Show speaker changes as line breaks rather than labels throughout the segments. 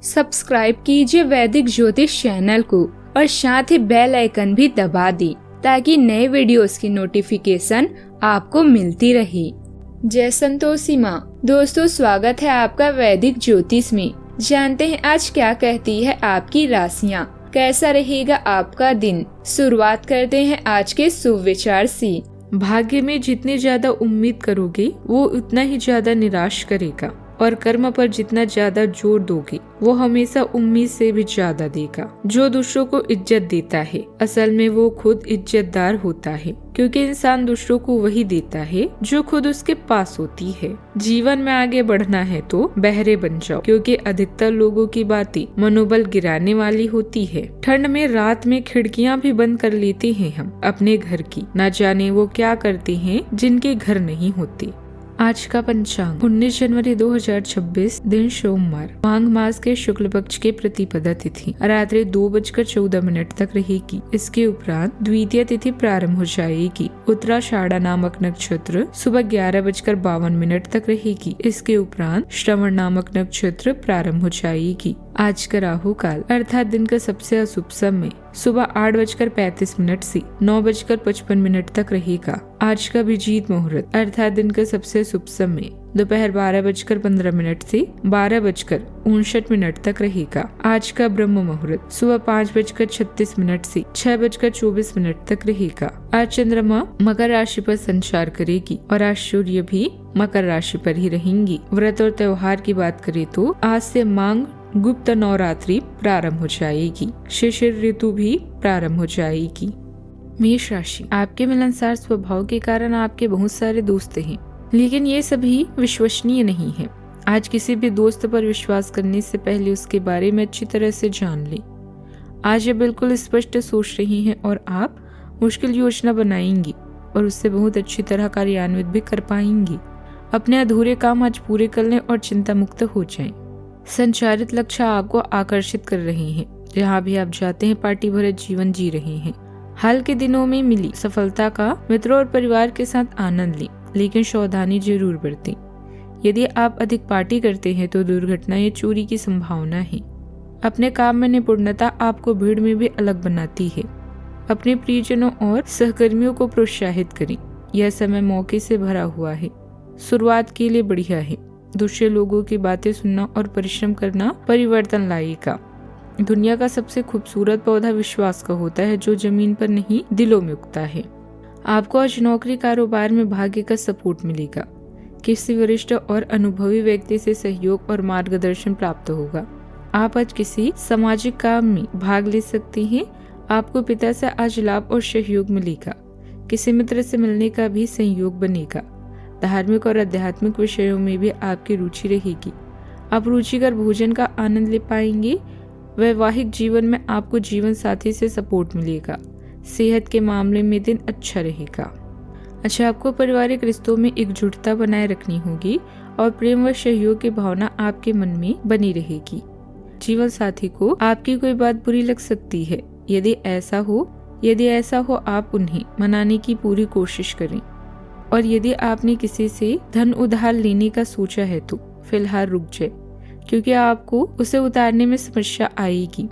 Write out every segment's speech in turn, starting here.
Subscribe कीजिए वैदिक ज्योतिष चैनल को और साथ ही बेल आइकन भी दबा दी ताकि नए वीडियोस की नोटिफिकेशन आपको मिलती रहे। जय संतोषी माँ। दोस्तों, स्वागत है आपका वैदिक ज्योतिष में। जानते हैं आज क्या कहती है आपकी राशियाँ, कैसा रहेगा आपका दिन। शुरुआत करते हैं आज के शुभ विचार से। भाग्य में जितनी ज्यादा उम्मीद करोगे वो उतना ही ज्यादा निराश करेगा और कर्म पर जितना ज्यादा जोर दोगे वो हमेशा उम्मीद से भी ज्यादा देगा। जो दूसरों को इज्जत देता है असल में वो खुद इज्जतदार होता है, क्योंकि इंसान दूसरों को वही देता है जो खुद उसके पास होती है। जीवन में आगे बढ़ना है तो बहरे बन जाओ, क्योंकि अधिकतर लोगों की बातें मनोबल गिराने वाली होती है। ठंड में रात में खिड़कियां भी बंद कर लेते हैं हम अपने घर की, न जाने वो क्या करते हैं जिनके घर नहीं होते। आज का पंचांग 19 जनवरी 2026, दिन सोमवार, माघ मास के शुक्ल पक्ष के प्रतिपदा तिथि रात्रि 2:14 तक रहेगी। इसके उपरांत द्वितीय तिथि प्रारंभ हो जाएगी। उत्तराषाढ़ा नामक नक्षत्र सुबह 11:52 तक रहेगी। इसके उपरांत श्रवण नामक नक्षत्र प्रारंभ हो जाएगी। आज का राहु काल अर्थात दिन का सबसे अशुभ समय सुबह 8:35 से 9:55 तक रहेगा। आज का अभिजीत मुहूर्त अर्थात दिन का सबसे शुभ समय दोपहर 12:15 से 12:59 तक रहेगा। आज का ब्रह्म मुहूर्त सुबह 5:36 से 6:24 तक रहेगा। आज चंद्रमा मकर राशि पर संचार करेगी और आज सूर्य भी मकर राशि पर ही रहेंगी। व्रत और त्योहार की बात करें तो आज से माघ गुप्त नवरात्रि प्रारंभ हो जाएगी। शिशिर ऋतु भी प्रारंभ हो जाएगी। मेष राशि, आपके मिलनसार स्वभाव के कारण आपके बहुत सारे दोस्त हैं, लेकिन ये सभी विश्वसनीय नहीं है। आज किसी भी दोस्त पर विश्वास करने से पहले उसके बारे में अच्छी तरह से जान लें। आज ये बिल्कुल स्पष्ट सोच रही हैं और आप मुश्किल योजना बनाएंगी और उससे बहुत अच्छी तरह कार्यान्वित भी कर पाएंगी। अपने अधूरे काम आज पूरे कर लें और चिंता मुक्त हो जाएं। संचारित लक्ष्य आपको आकर्षित कर रहे हैं। जहाँ भी आप जाते हैं पार्टी भरे जीवन जी रहे हैं। हाल के दिनों में मिली सफलता का मित्रों और परिवार के साथ आनंद लें, लेकिन सावधानी जरूर बरतें। यदि आप अधिक पार्टी करते हैं तो दुर्घटना या चोरी की संभावना है। अपने काम में निपुणता आपको भीड़ में भी अलग बनाती है। अपने प्रियजनों और सहकर्मियों को प्रोत्साहित करें। यह समय मौके से भरा हुआ है। शुरुआत के लिए बढ़िया है। दूसरे लोगों की बातें सुनना और परिश्रम करना परिवर्तन लाएगा। दुनिया का सबसे खूबसूरत पौधा विश्वास का होता है, जो जमीन पर नहीं दिलों में उगता है। आपको आज नौकरी कारोबार में भाग्य का सपोर्ट मिलेगा। किसी वरिष्ठ और अनुभवी व्यक्ति से सहयोग और मार्गदर्शन प्राप्त होगा। आप आज किसी सामाजिक काम में भाग ले सकते हैं। आपको पिता से आज लाभ और सहयोग मिलेगा। किसी मित्र से मिलने का भी संयोग बनेगा। धार्मिक और आध्यात्मिक विषयों में भी आपकी रुचि रहेगी। आप रुचिकर भोजन का आनंद ले पाएंगे। वैवाहिक जीवन में आपको जीवन साथी से सपोर्ट मिलेगा। सेहत के मामले में दिन अच्छा रहेगा। अच्छा, आपको पारिवारिक रिश्तों में एकजुटता बनाए रखनी होगी और प्रेम व सहयोग की भावना आपके मन में बनी रहेगी। जीवन साथी को आपकी कोई बात बुरी लग सकती है। यदि ऐसा हो आप उन्हें मनाने की पूरी कोशिश करें। और यदि आपने किसी से धन उधार लेने का सोचा है तो फिलहाल रुक जाए, क्योंकि आपको उसे उतारने में समस्या आएगी।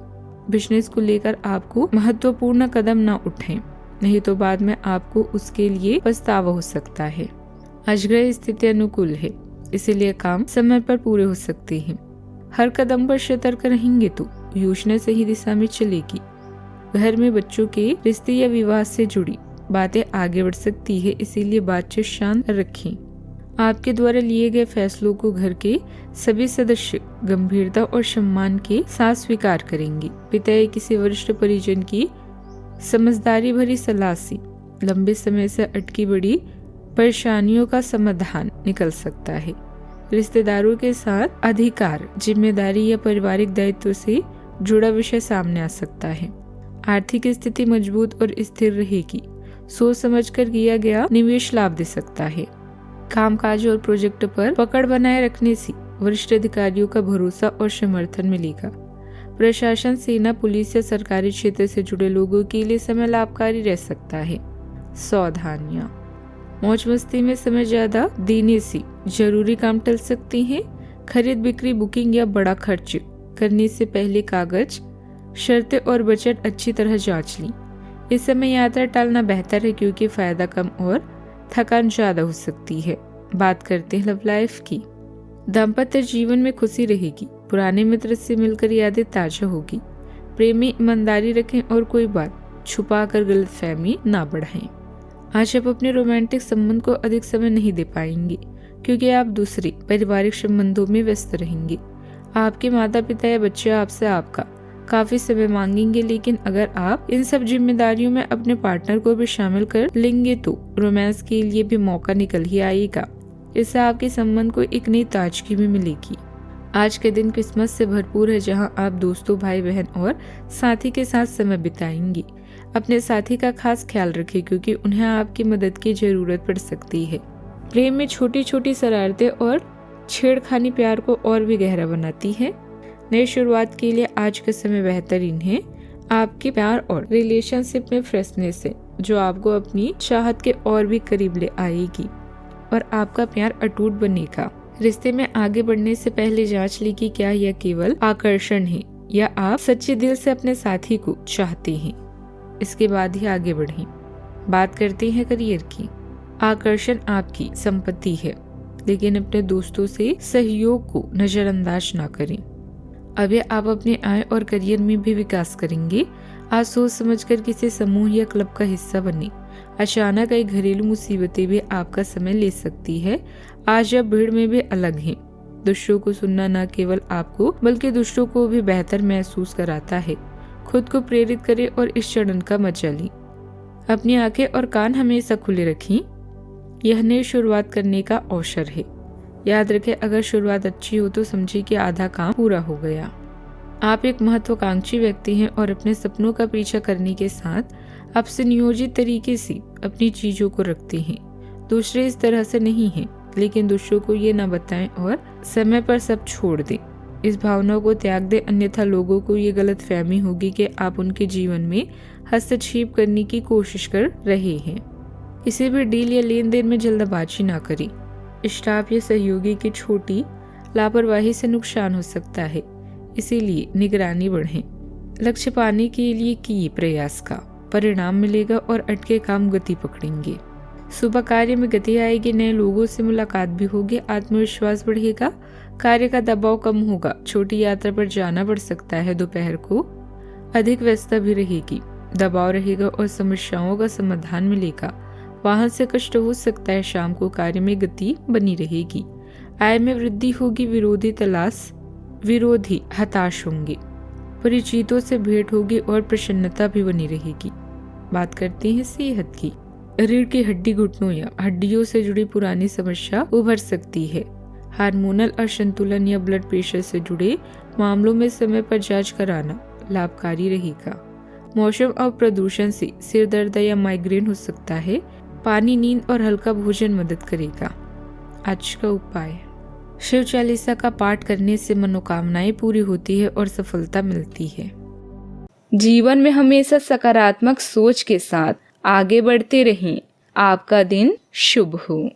बिजनेस को लेकर आपको महत्वपूर्ण कदम ना उठाएं, नहीं तो बाद में आपको उसके लिए पछतावा हो सकता है। आज ग्रह स्थिति अनुकूल है, इसीलिए काम समय पर पूरे हो सकते हैं। हर कदम पर सतर्क रहेंगे तो योजना सही दिशा में चलेगी। घर में बच्चों के रिश्ते या विवाह से जुड़ी बातें आगे बढ़ सकती है, इसीलिए बातचीत शांत रखें। आपके द्वारा लिए गए फैसलों को घर के सभी सदस्य गंभीरता और सम्मान के साथ स्वीकार करेंगे। पिता या किसी वरिष्ठ परिजन की समझदारी भरी सलाह से लंबे समय से अटकी बड़ी परेशानियों का समाधान निकल सकता है। रिश्तेदारों के साथ अधिकार, जिम्मेदारी या पारिवारिक दायित्व से जुड़ा विषय सामने आ सकता है। आर्थिक स्थिति मजबूत और स्थिर रहेगी। सोच समझकर किया गया निवेश लाभ दे सकता है। कामकाज और प्रोजेक्ट पर पकड़ बनाए रखने से वरिष्ठ अधिकारियों का भरोसा और समर्थन मिलेगा। प्रशासन, सेना, पुलिस या सरकारी क्षेत्र से जुड़े लोगों के लिए समय लाभकारी रह सकता है। सावधानियां, मौज मस्ती में समय ज्यादा देने से जरूरी काम टल सकते हैं। खरीद बिक्री, बुकिंग या बड़ा खर्च करने से पहले कागज, शर्तें और बजट अच्छी तरह जांच ली। इस समय यात्रा टालना बेहतर है क्योंकि फायदा कम और थकान ज्यादा हो सकती है। बात करते हैं लव लाइफ की। दाम्पत्य जीवन में खुशी रहेगी, पुराने मित्र से मिलकर यादें ताजा होगी। प्रेम में ईमानदारी रखें और कोई बात छुपा कर गलतफहमी ना बढ़ाएं। आज आप अपने रोमांटिक संबंध को अधिक समय नहीं दे पाएंगे क्योंकि आप दूसरे पारिवारिक संबंधों में व्यस्त रहेंगे। आपके माता पिता या बच्चे आपसे आपका काफी समय मांगेंगे, लेकिन अगर आप इन सब जिम्मेदारियों में अपने पार्टनर को भी शामिल कर लेंगे तो रोमांस के लिए भी मौका निकल ही आएगा। इससे आपके संबंध को एक नई ताजगी भी मिलेगी। आज के दिन किस्मत से भरपूर है, जहां आप दोस्तों, भाई बहन और साथी के साथ समय बिताएंगे। अपने साथी का खास ख्याल रखें क्योंकि उन्हें आपकी मदद की जरूरत पड़ सकती है। प्रेम में छोटी छोटी शरारतें और छेड़खानी प्यार को और भी गहरा बनाती है। नई शुरुआत के लिए आज का समय बेहतरीन है। आपके प्यार और रिलेशनशिप में फ्रेशनेस है जो आपको अपनी चाहत के और भी करीब ले आएगी और आपका प्यार अटूट बनेगा। रिश्ते में आगे बढ़ने से पहले जांच ली कि क्या यह केवल आकर्षण है या आप सच्चे दिल से अपने साथी को चाहते हैं। इसके बाद ही आगे बढ़ें। बात करते हैं करियर की। आकर्षण आपकी संपत्ति है, लेकिन अपने दोस्तों से सहयोग को नजरअंदाज ना करें। अभी आप अपने आय और करियर में भी विकास करेंगे। आज सोच समझकर किसी समूह या क्लब का हिस्सा बने। अचानक कई घरेलू मुसीबतें भी आपका समय ले सकती है। आज आप भीड़ में भी अलग हैं। दूसरों को सुनना न केवल आपको बल्कि दूसरों को भी बेहतर महसूस कराता है। खुद को प्रेरित करें और इस क्षण का मजा लें। अपनी आंखें और कान हमेशा खुले रखें। यह नई शुरुआत करने का अवसर है। याद रखें, अगर शुरुआत अच्छी हो तो समझिए कि आधा काम पूरा हो गया। आप एक महत्वाकांक्षी व्यक्ति हैं और अपने सपनों का पीछा करने के साथ आप सुनियोजित तरीके से अपनी चीजों को रखते हैं। दूसरे इस तरह से नहीं हैं, लेकिन दूसरों को ये न बताएं और समय पर सब छोड़ दें। इस भावना को त्याग दें, अन्यथा लोगों को ये गलत फहमी होगी कि आप उनके जीवन में हस्तक्षेप करने की कोशिश कर रहे हैं। किसी भी डील या लेन देन में जल्दबाजी ना करें। स्टाफ या सहयोगी की छोटी लापरवाही से नुकसान हो सकता है, इसीलिए निगरानी बढ़ें। लक्ष्य पाने के लिए किए प्रयास का परिणाम मिलेगा और अटके काम गति पकड़ेंगे। सुबह कार्य में गति आएगी, नए लोगों से मुलाकात भी होगी, आत्मविश्वास बढ़ेगा, कार्य का दबाव कम होगा। छोटी यात्रा पर जाना पड़ सकता है। दोपहर को अधिक व्यस्तता भी रहेगी, दबाव रहेगा और समस्याओं का समाधान मिलेगा। वाहन से कष्ट हो सकता है। शाम को कार्य में गति बनी रहेगी। आय में वृद्धि होगी। विरोधी हताश होंगे। परिचितों से भेंट होगी और प्रसन्नता भी बनी रहेगी। बात करते हैं सेहत की। रीढ़ की हड्डी, घुटनों या हड्डियों से जुड़ी पुरानी समस्या उभर सकती है। हार्मोनल असंतुलन या ब्लड प्रेशर से जुड़े मामलों में समय पर जांच कराना लाभकारी रहेगा। मौसम और प्रदूषण से सिर दर्द या माइग्रेन हो सकता है। पानी, नींद और हल्का भोजन मदद करेगा। आज का उपाय। शिव चालीसा का पाठ करने से मनोकामनाएं पूरी होती है और सफलता मिलती है। जीवन में हमेशा सकारात्मक सोच के साथ आगे बढ़ते रहें। आपका दिन शुभ हो।